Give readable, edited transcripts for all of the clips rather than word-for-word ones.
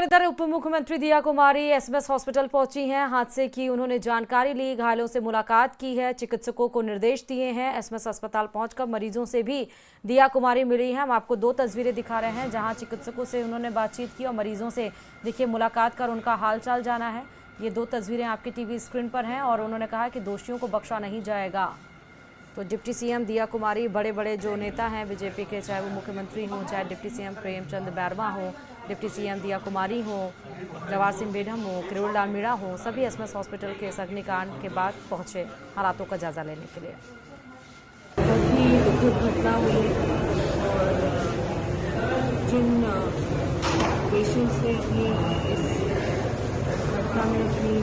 और इधर उप मुख्यमंत्री दिया कुमारी एसएमएस हॉस्पिटल पहुंची हैं। हादसे की उन्होंने जानकारी ली, घायलों से मुलाकात की है, चिकित्सकों को निर्देश दिए हैं। एसएमएस अस्पताल पहुंचकर मरीजों से भी दिया कुमारी मिली है। हम आपको दो तस्वीरें दिखा रहे हैं जहां चिकित्सकों से उन्होंने बातचीत की और मरीजों से देखिए मुलाकात कर उनका हालचाल जाना है। ये दो तस्वीरें आपके टीवी स्क्रीन पर हैं और उन्होंने कहा कि दोषियों को बख्शा नहीं जाएगा। तो डिप्टी सीएम दिया कुमारी, बड़े बड़े जो नेता हैं बीजेपी के, चाहे वो मुख्यमंत्री हों, चाहे डिप्टी सीएम प्रेमचंद बैरवा हो, डिप्टी सीएम दिया कुमारी हो, जवाहर सिंह बेढम हो, किरोड़ लाल मीणा हो, सभी एसएमएस हॉस्पिटल के इस अग्निकांड के बाद पहुंचे हालातों का जायजा लेने के लिए। बहुत ही दुखद घटना हुई और जिन पेशेंट्स ने अपनी इस घटना में अपनी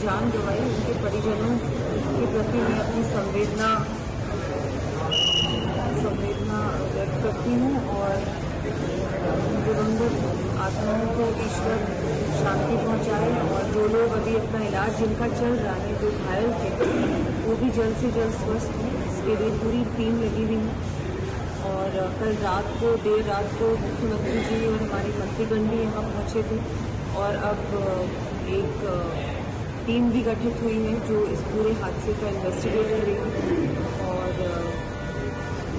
जान गंवाई, उनके परिजनों के प्रति मैं अपनी संवेदना व्यक्त करती हूँ और दिवंगत आत्माओं को ईश्वर शांति पहुँचाए और जो लोग अभी अपना इलाज जिनका चल रहा है, जो घायल थे, वो भी जल्द से जल्द स्वस्थ हों, इसके लिए पूरी टीम लगी हुई है। और कल रात को देर रात को मुख्यमंत्री जी और हमारे मंत्रीगण भी यहाँ पहुँचे थे और अब एक टीम भी गठित हुई है जो इस पूरे हादसे का इन्वेस्टिगेट करेगी। और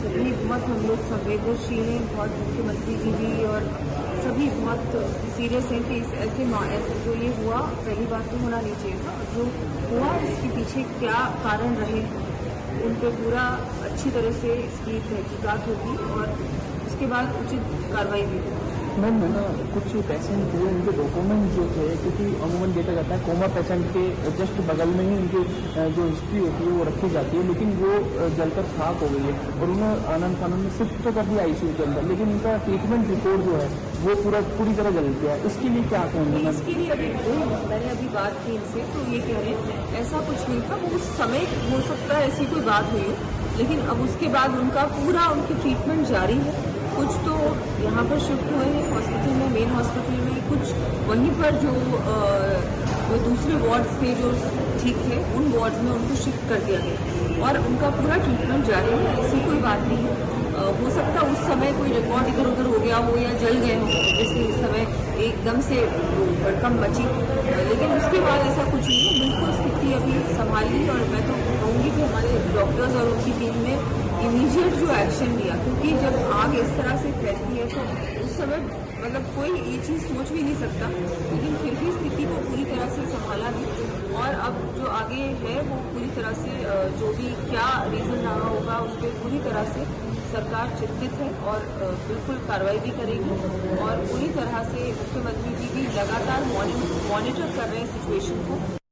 सभी बहुत हम लोग संवेदनशील हैं, बहुत मुख्यमंत्री जी भी और सभी बहुत सीरियस हैं कि ऐसे जो ये हुआ, पहली बात तो होना नहीं चाहिए था, जो हुआ इसके पीछे क्या कारण रहे उन पर पूरा अच्छी तरह से इसकी तहकीकात होगी और उसके बाद उचित कार्रवाई भी होगी। मैम ना कुछ पेशेंट थे, उनके डॉक्यूमेंट जो थे, क्योंकि अमूमन देखा जाता है कोमा पेशेंट के जस्ट बगल में ही उनकी जो हिस्ट्री होती है वो रखी जाती है, लेकिन वो जलकर खाक हो गई है और उन्हें आनंद कानून में शिफ्ट तो कर दिया आईसीयू के अंदर, लेकिन उनका ट्रीटमेंट रिपोर्ट जो है वो पूरी तरह जल गया। इसके लिए क्या कहेंगे? इसके लिए अभी मैंने अभी बात की इनसे, तो ये कह रहे हैं ऐसा कुछ नहीं था, वो उस समय हो सकता है ऐसी कोई बात हुई हो, लेकिन अब उसके बाद उनका पूरा उनकी ट्रीटमेंट जारी है। कुछ तो यहाँ पर शिफ्ट हुए हैं हॉस्पिटल में, मेन हॉस्पिटल में, कुछ वहीं पर जो दूसरे वार्ड्स थे जो ठीक थे उन वार्ड्स में उनको शिफ्ट कर दिया गया और उनका पूरा ट्रीटमेंट जारी है। ऐसी कोई बात नहीं है। हो सकता है उस समय कोई रिकॉर्ड इधर उधर हो गया हो या जल गए हो, इसलिए उस समय एकदम से भड़कम मची, लेकिन उसके बाद ऐसा कुछ नहीं है। बिल्कुल स्थिति अभी संभाली और मैं तो कहूँगी कि हमारे डॉक्टर्स और उनकी टीम ने इमीडिएट जो एक्शन लिया, क्योंकि जब आग इस तरह से फैलती है तो उस समय मतलब कोई ये चीज़ सोच भी नहीं सकता, लेकिन फिर भी स्थिति को पूरी तरह से संभाला नहीं और अब जो आगे है वो पूरी तरह से जो भी क्या रीज़न रहा होगा उस पर पूरी तरह से सरकार चिंतित है और बिल्कुल कार्रवाई भी करेगी और पूरी तरह से मुख्यमंत्री जी भी लगातार मॉनिटर कर रहे हैं सिचुएशन को।